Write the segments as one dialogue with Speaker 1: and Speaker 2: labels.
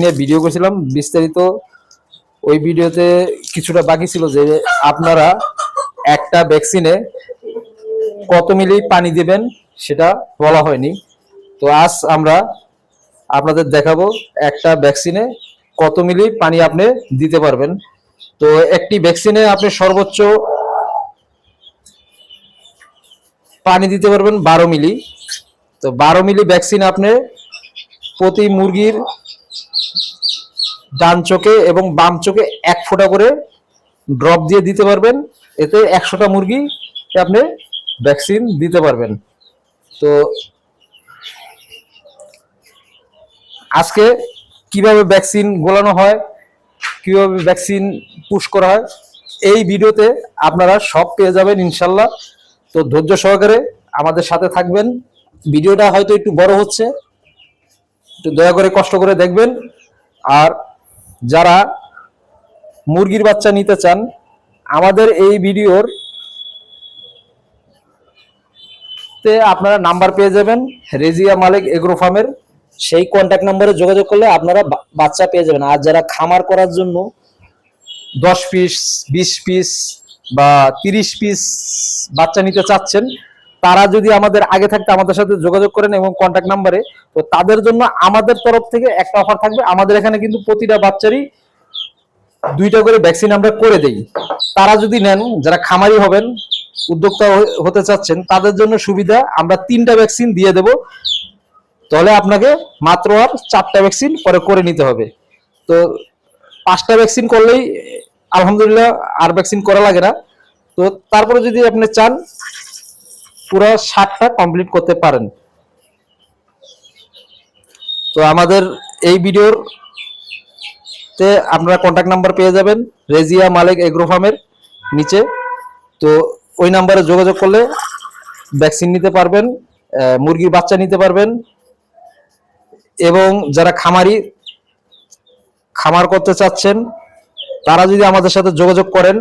Speaker 1: নিয়ে ভিডিও করেছিলাম বিস্তারিত। ওই ভিডিওতে কিছুটা বাকি ছিল যে আপনারা একটা ভ্যাকসিনে কত মিলি পানি দিবেন সেটা বলা হয়নি। তো আজ আমরা আপনাদের দেখাবো একটা ভ্যাকসিনে কত মিলি পানি আপনি দিতে পারবেন। তো একটি ভ্যাকসিনে আপনি সর্বোচ্চ পানি দিতে পারবেন 12 মিলি। তো 12 মিলি ভ্যাকসিন আপনি প্রতি মুরগির ডান চোখে এবং বাম চোখে 1 ফোঁটা করে ড্রপ দিয়ে দিতে পারবেন। এতে 100টা মুরগি আপনি ভ্যাকসিন দিতে পারবেন। তো আজকে কিভাবে ভ্যাকসিন গোলানো হয়, কিভাবে ভ্যাকসিন পুশ করা হয়, এই ভিডিওতে আপনারা সব পেয়ে যাবেন ইনশাল্লাহ। তো ধৈর্য সহকারে আমাদের সাথে থাকবেন। ভিডিওটা হয়তো একটু বড় হচ্ছে, একটু দয়া করে কষ্ট করে দেখবেন। আর যারা মুরগির বাচ্চা নিতে চান, আমাদের এই ভিডিওর তে আপনারা নাম্বার পেয়ে যাবেন রেজিয়া মালিক এগ্রো ফার্মের। সেই কন্ট্যাক্ট নাম্বারে যোগাযোগ করলে আপনারা বাচ্চা পেয়ে যাবেন। আর যারা খামার করার জন্য 10 পিস, 20 পিস বা 30 পিস বাচ্চা নিতে চাচ্ছেন, তারা যদি আমাদের আগে থাকতে আমাদের সাথে যোগাযোগ করেন এবং কন্ট্যাক্ট নাম্বারে, তো তাদের জন্য আমাদের তরফ থেকে একটা অফার থাকবে। আমাদের এখানে কিন্তু প্রতিটা বাচ্চারই 2টা করে ভ্যাকসিন আমরা করে দেই। তারা যদি নেন, যারা খামারি হবেন, উদ্যোক্তা হতে চাচ্ছেন, তাদের জন্য সুবিধা, আমরা 3টা ভ্যাকসিন দিয়ে দেব। তাহলে আপনাকে মাত্র আর 4টা ভ্যাকসিন পরে করে নিতে হবে। তো 5টা ভ্যাকসিন করলেই আলহামদুলিল্লাহ আর ভ্যাকসিন করা লাগে না। তো তারপরে যদি আপনি চান পুরো 60টা কমপ্লিট করতে পারেন। তো আমাদের এই ভিডিওর তে আপনারা কন্ট্যাক্ট নাম্বার পেয়ে যাবেন রেজিয়া মালিক এগ্রো ফার্মের নিচে। তো ওই নাম্বারে যোগাযোগ করলে ভ্যাকসিন নিতে পারবেন, মুরগির বাচ্চা নিতে পারবেন। এবং যারা খামার করতে চাচ্ছেন, তারা যদি আমাদের সাথে যোগাযোগ করেন,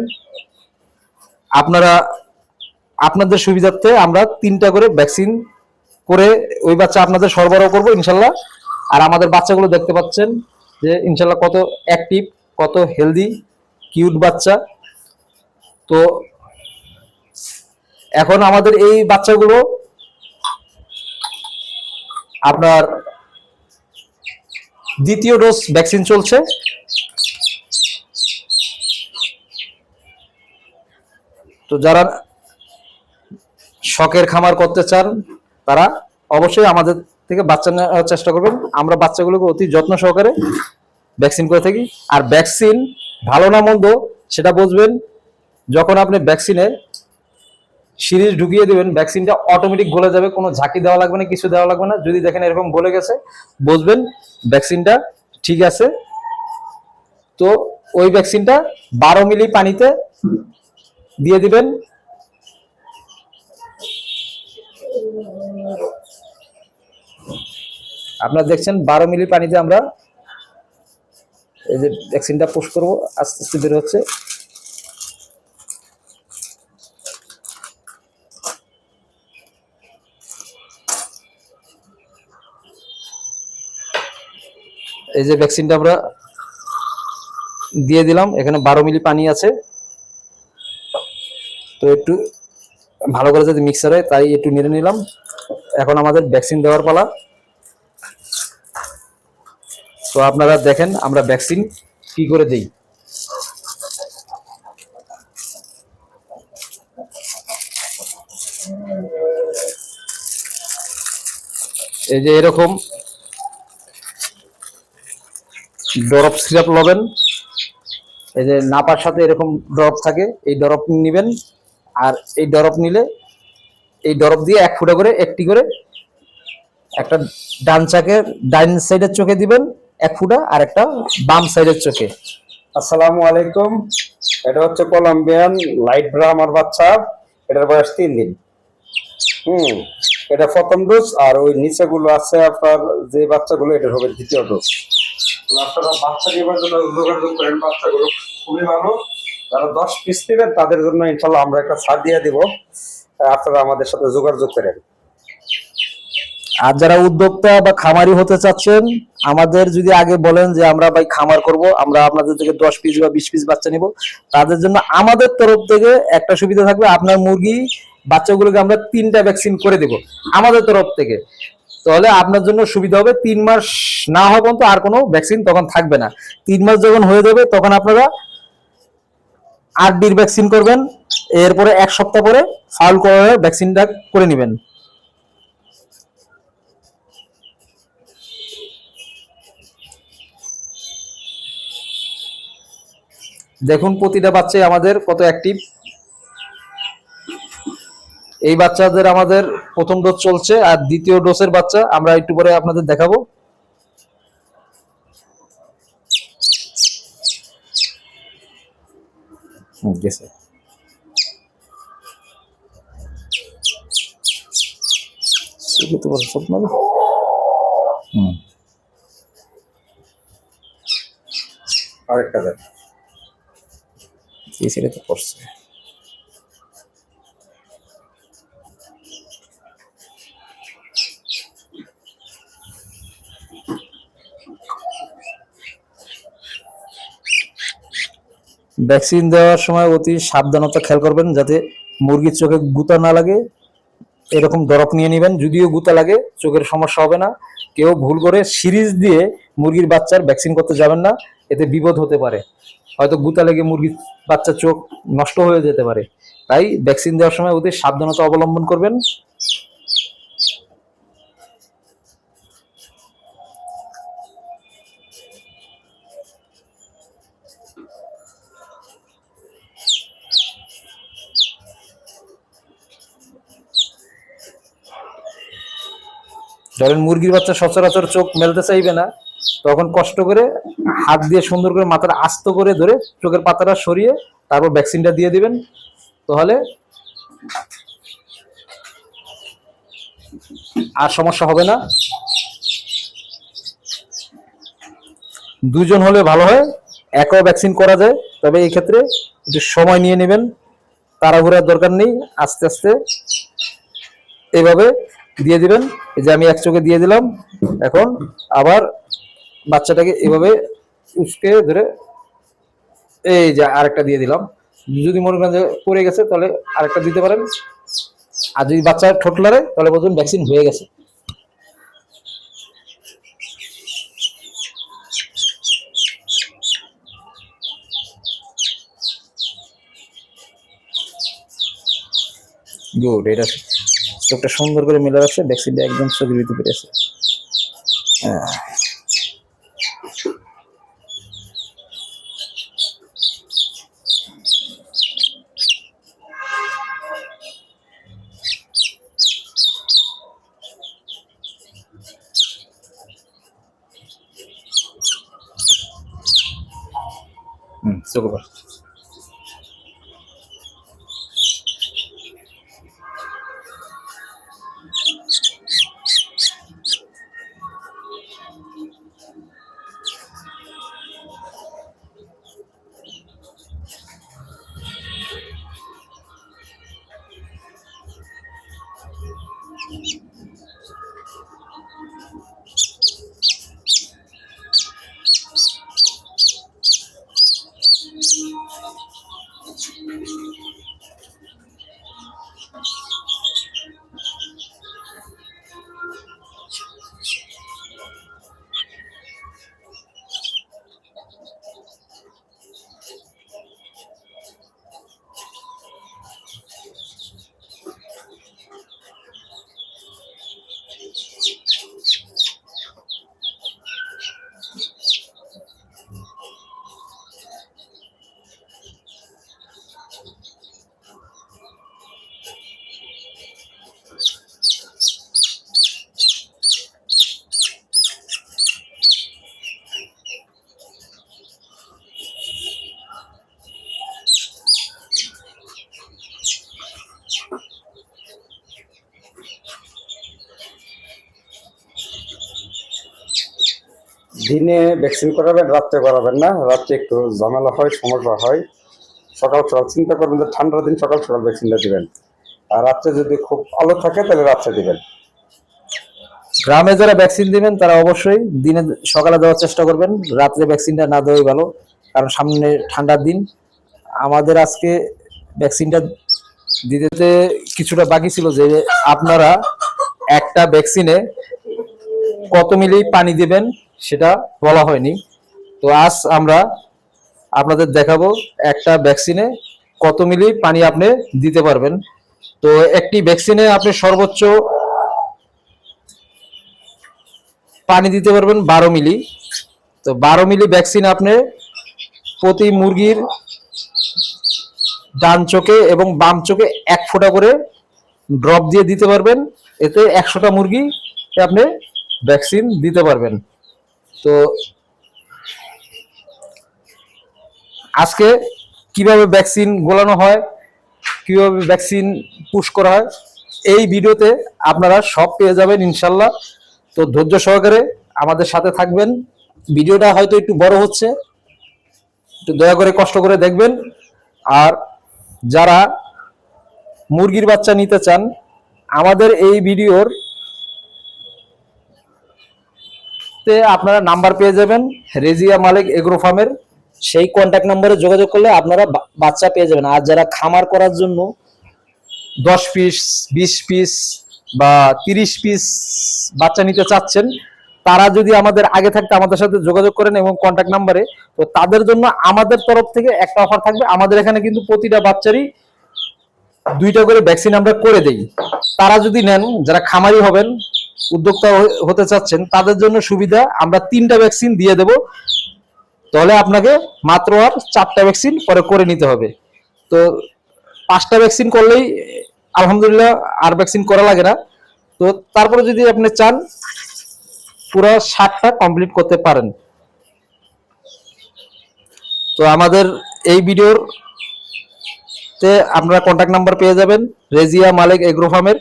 Speaker 1: আপনাদের সুবিধার্থে আমরা 3টা করে ভ্যাকসিন করে ওই বাচ্চা আপনাদের সরবরাহ করবো ইনশাল্লাহ। আর আমাদের বাচ্চাগুলো দেখতে পাচ্ছেন যে ইনশাল্লাহ কত অ্যাক্টিভ, কত হেলদি, কিউট বাচ্চা। তো এখন আমাদের এই বাচ্চাগুলো আপনার 2য় ডোজ ভ্যাকসিন চলছে। তো যারা শখের খামার করতে চান, তারা অবশ্যই আমাদের থেকে বাচ্চা নেওয়ার চেষ্টা করবেন। আমরা বাচ্চাগুলোকে অতি যত্ন সহকারে ভ্যাকসিন করে থাকি। আর ভ্যাকসিন ভালো না মন্দ সেটা বুঝবেন যখন আপনি ভ্যাকসিনে সিরিজ ঢুকিয়ে দেবেন, ভ্যাকসিনটা অটোমেটিক গলে যাবে, কোনো ঝাঁকি দেওয়া লাগবে না, কিছু দেওয়া লাগবে না। যদি দেখেন এরকম গলে গেছে, বুঝবেন ভ্যাকসিনটা ঠিক আছে। তো ওই ভ্যাকসিনটা 12 মিলি পানিতে দিয়ে দিবেন। আপনারা দেখছেন 12 মিলি পানিতে আমরা এই যে ভ্যাকসিনটা পুশ করবো, আস্তে আস্তে বের হচ্ছে। এই যে ভ্যাকসিনটা আমরা দিয়ে দিলাম, এখানে 12 মিলি পানি আছে। তো একটু ভালো করে যদি মিক্সার হয়, তাই একটু নেড়ে নিলাম। এখন আমাদের ভ্যাকসিন দেওয়ার পালা। তো আপনারা দেখেন আমরা ভ্যাকসিন কি করে দেই। এই যে এরকম ড্রপ সিরাপ লবেন, এই যে নাপার সাথে এরকম ড্রপ থাকে, এই ড্রপ নেবেন। আর এই ড্রপ নিলে এই ড্রপ দিয়ে 1 ফোঁটা করে একটি করে একটা ডান সাইডের চোখে দিবেন 1 ফোঁটা, আর একটা বাম সাইডের চোখে।
Speaker 2: আসসালামু আলাইকুম। এটা হচ্ছে কলম্বিয়ান লাইট ব্রাহ্মার বাচ্চা। এটার বয়স 3 দিন। এটা প্রথম ডোজ। আর ওই নিচেগুলো আছে আপনার যে বাচ্চাগুলো, এটা হবে 2য় ডোজ। আপনারা বাচ্চা নেবার জন্য যোগাযোগ করেন, বাচ্চাগুলো খুবই ভালো। যারা 10 পিস নেবেন তাদের জন্য ইনশাল্লাহ আমরা একটা ছাড় দিয়ে দিব, আপনারা আমাদের সাথে যোগাযোগ করেন।
Speaker 1: আর যারা উদ্যোক্তা বা খামারি হতে চাচ্ছেন, আমাদের যদি আগে বলেন যে আমরা ভাই খামার করব, আমরা আপনাদের থেকে 10 পিস বা 20 পিস বাচ্চা নিব, তাদের জন্য আমাদের তরফ থেকে একটা সুবিধা থাকবে, আপনার মুরগি বাচ্চাগুলোকে আমরা 3টা ভ্যাকসিন করে দেব আমাদের তরফ থেকে। তাহলে আপনার জন্য সুবিধা হবে, 3 মাস না হওয়া পর্যন্ত আর কোনো ভ্যাকসিন তখন থাকবে না। 3 মাস যখন হয়ে যাবে তখন আপনারা RD-র ভ্যাকসিন করবেন, এরপরে 1 সপ্তাহ পরে ফাউল করার ভ্যাকসিনটা করে নেবেন। দেখুন প্রতিটা বাচ্চাই আমাদের কত অ্যাক্টিভ। এই বাচ্চাদের আমাদের প্রথম ডোজ চলছে, আর দ্বিতীয় ডোজের বাচ্চা আমরা একটু পরে আপনাদের দেখাবো। গেছে।
Speaker 2: আরেকটা দেন।
Speaker 1: এই ছেলে তো করছে। ভ্যাকসিন দেওয়ার সময় অতি সাবধানতা খেয়াল করবেন যাতে মুরগির চোখে গুতা না লাগে, এরকম ড্রপ নিয়ে নেবেন। যদিও গুতা লাগে চোখের সমস্যা হবে না। কেউ ভুল করে সিরিজ দিয়ে মুরগির বাচ্চার ভ্যাকসিন করতে যাবেন না, এতে বিপদ হতে পারে। হয়তো গুতা লেগে মুরগির বাচ্চার চোখ নষ্ট হয়ে যেতে পারে। তাই ভ্যাকসিন দেওয়ার সময় অতি সাবধানতা অবলম্বন করবেন। ধরেন মুরগির বাচ্চা সচরাচর চোখ মেলতে চাইবে না, তখন কষ্ট করে হাত দিয়ে সুন্দর করে মাথাটা আস্ত করে ধরে চোখের পাতাটা সরিয়ে তারপর ভ্যাকসিনটা দিয়ে দিবেন। তাহলে আর সমস্যা হবে না। 2জন হলে ভালো হয়, একও ভ্যাকসিন করা যায়, তবে এই ক্ষেত্রে একটু সময় নিয়ে নেবেন, তাড়াহুড়ার দরকার নেই। আস্তে আস্তে এইভাবে দিয়ে দিবেন। এই যে আমি এক চোখে দিয়ে দিলাম, এখন আবার বাচ্চাটাকে এভাবে উস্কে ধরে এই যে আরেকটা দিয়ে দিলাম। যদি মনে করেন যে পড়ে গেছে তাহলে আরেকটা দিতে পারেন, আর যদি বাচ্চা ঠোঁট লড়ে তাহলে বলুন ভ্যাকসিন হয়ে গেছে। গুড, এটা চোখটা সুন্দর করে মেলে রাখছে, ভ্যাকসিনটা একদম চোখের ভিতরে পেরেছে। চোখ আবার
Speaker 2: দিনে ভ্যাকসিন করাবেন, রাত্রে করাবেন না। রাত্রে একটু ঝামেলা হয়, সমস্যা হয়। সকাল সকাল চিন্তা করবেন যে ঠান্ডার দিন সকাল সকাল ভ্যাকসিনটা দিবেন, আর রাত্রে যদি খুব আলো থাকে তাহলে রাত্রে দিবেন।
Speaker 1: গ্রামে যারা ভ্যাকসিন দিবেন তারা অবশ্যই দিনে সকালে দেওয়ার চেষ্টা করবেন, রাত্রে ভ্যাকসিনটা না দেওয়াই ভালো, কারণ সামনে ঠান্ডার দিন। আমাদের আজকে ভ্যাকসিনটা দিতে কিছুটা বাকি ছিল, যে আপনারা একটা ভ্যাকসিনে কত মিলি পানি দিবেন সেটা বলা হয়নি। তো আজ আমরা আপনাদের দেখাবো একটা ভ্যাকসিনে কত মিলি পানি আপনি দিতে পারবেন। তো একটি ভ্যাকসিনে আপনি সর্বোচ্চ পানি দিতে পারবেন 12 মিলি। তো 12 মিলি ভ্যাকসিন আপনি প্রতি মুরগির ডান চোখে এবং বাম চোখে 1 ফোঁটা করে ড্রপ দিয়ে দিতে পারবেন। এতে 100টা মুরগি আপনি ভ্যাকসিন দিতে পারবেন। তো আজকে কিভাবে ভ্যাকসিন গোলানো হয়, কিভাবে ভ্যাকসিন পুশ করা হয়, এই ভিডিওতে আপনারা সব পেয়ে যাবেন ইনশাল্লাহ। তো ধৈর্য সহকারে আমাদের সাথে থাকবেন। ভিডিওটা হয়তো একটু বড় হচ্ছে, একটু দয়া করে কষ্ট করে দেখবেন। আর যারা মুরগির বাচ্চা নিতে চান, আমাদের এই ভিডিওর তে আপনারা নাম্বার পেয়ে যাবেন রেজিয়া মালিক এগ্রো ফার্মের। সেই কন্ট্যাক্ট নম্বরে যোগাযোগ করলে আপনারা বাচ্চা পেয়ে যাবেন। আর যারা খামার করার জন্য 10 পিস, 20 পিস বা 30 পিস বাচ্চা নিতে চাচ্ছেন, তারা যদি আমাদের আগে থাকতে আমাদের সাথে যোগাযোগ করেন এবং কন্ট্যাক্ট নাম্বারে, তো তাদের জন্য আমাদের তরফ থেকে একটা অফার থাকবে। আমাদের এখানে কিন্তু প্রতিটা বাচ্চারই 2টা করে ভ্যাকসিন আমরা করে দেই। তারা যদি নেন, যারা খামারি হবেন, উদ্যোক্তা হতে চাচ্ছেন, তাদের জন্য সুবিধা, আমরা 3টা ভ্যাকসিন দিয়ে দেব। তাহলে আপনাকে মাত্র আর 4টা ভ্যাকসিন পরে করে নিতে হবে। তো 5টা ভ্যাকসিন করলেই আলহামদুলিল্লাহ আর ভ্যাকসিন করা লাগে না। তো তারপরে যদি আপনি চান পুরো 60টা কমপ্লিট করতে পারেন। তো আমাদের এই ভিডিওর তে আপনারা কন্ট্যাক্ট নাম্বার পেয়ে যাবেন রেজিয়া মালিক এগ্রো ফার্মের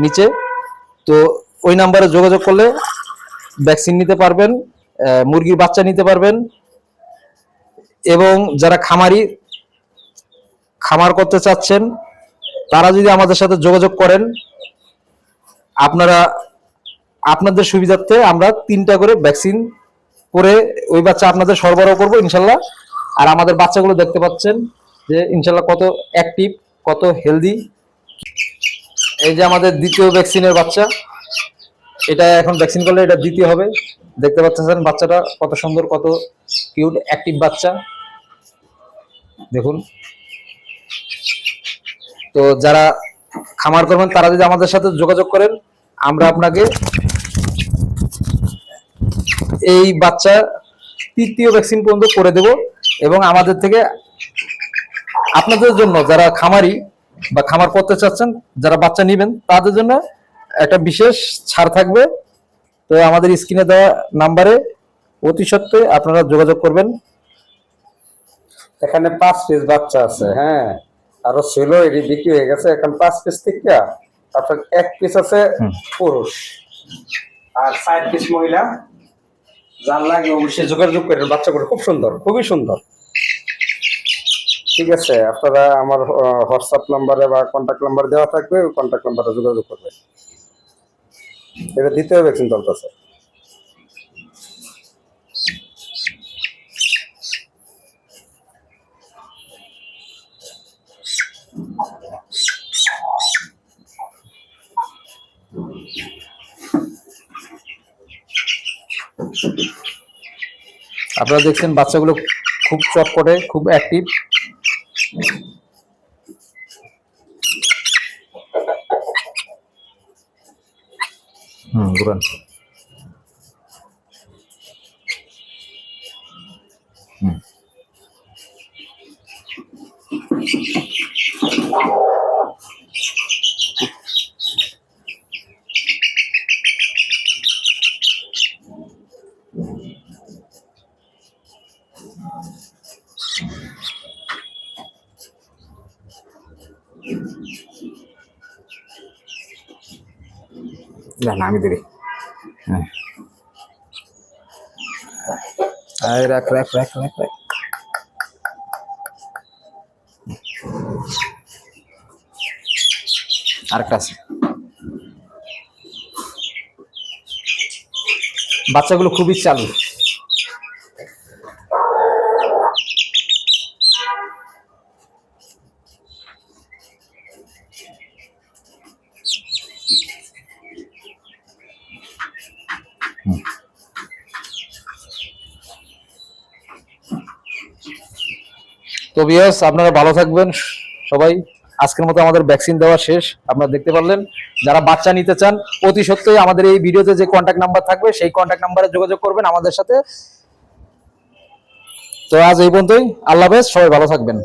Speaker 1: নিচে। তো ওই নাম্বারে যোগাযোগ করলে ভ্যাকসিন নিতে পারবেন, মুরগির বাচ্চা নিতে পারবেন। এবং যারা খামার করতে চাচ্ছেন, তারা যদি আমাদের সাথে যোগাযোগ করেন, আপনাদের সুবিধার্থে আমরা 3টা করে ভ্যাকসিন করে ওই বাচ্চা আপনাদের সরবরাহ করবো ইনশাল্লাহ। আর আমাদের বাচ্চাগুলো দেখতে পাচ্ছেন যে ইনশাল্লাহ কত অ্যাক্টিভ, কত হেলদি। এই যে আমাদের দ্বিতীয় ভ্যাকসিনের বাচ্চা, এটা এখন ভ্যাকসিন করলে এটা দ্বিতীয় হবে। দেখতে পাচ্ছেন বাচ্চাটা কত সুন্দর, কত কিউট অ্যাক্টিভ বাচ্চা, দেখুন। তো যারা খামার করবেন তারা যদি আমাদের সাথে যোগাযোগ করেন, আমরা আপনাকে এই বাচ্চা 3য় ভ্যাকসিন পর্যন্ত করে দেব। এবং আমাদের থেকে আপনাদের জন্য, যারা খামারি বা খামার করতে চাচ্ছেন, যারা বাচ্চা নেবেন, তাদের জন্য একটা বিশেষ ছাড় থাকবে। তো আমাদের স্ক্রিনে দেওয়া নাম্বারে অতি সত্ত্বই আপনারা যোগাযোগ করবেন।
Speaker 2: এখানে 5 পিস বাচ্চা আছে, হ্যাঁ, আরো ছিল, এটি বিক্রি হয়ে গেছে। এখন 5 পিস থেকে আপনার 1 পিস আছে পুরুষ আর 4 পিস মহিলা। যার লাগে অবশ্যই যোগাযোগ করেন। বাচ্চাগুলো খুব সুন্দর, খুবই সুন্দর। ঠিক আছে, আপনারা আমার হোয়াটসঅ্যাপ নাম্বারে বা কন্ট্যাক্ট নাম্বার দেওয়া থাকবে, ওই কন্ট্যাক্ট নাম্বারে যোগাযোগ করবেন। এটা দ্বিতীয় ভ্যাকসিন চলতেছে।
Speaker 1: আপনারা দেখছেন বাচ্চাগুলো খুব চটপটে, খুব অ্যাক্টিভ। ঘুরান। না আমি দেরি। হ্যাঁ, রাখ রাখ রাখ রাখ রাখ। আরেকটা আছে। বাচ্চাগুলো খুবই চালু। তো ভিউয়ার্স, আপনারা ভালো থাকবেন সবাই। আজকের মতো আমাদের ভ্যাকসিন দেওয়া শেষ। আপনারা দেখতে পারলেন, যারা বাচ্চা নিতে চান অতি সত্ত্বই আমাদের এই ভিডিওতে যে কন্ট্যাক্ট নাম্বার থাকবে সেই কন্ট্যাক্ট নাম্বারে যোগাযোগ করবেন আমাদের সাথে। তো আজ এই পর্যন্তই, আল্লাহ হাফেজ, সবাই ভালো থাকবেন।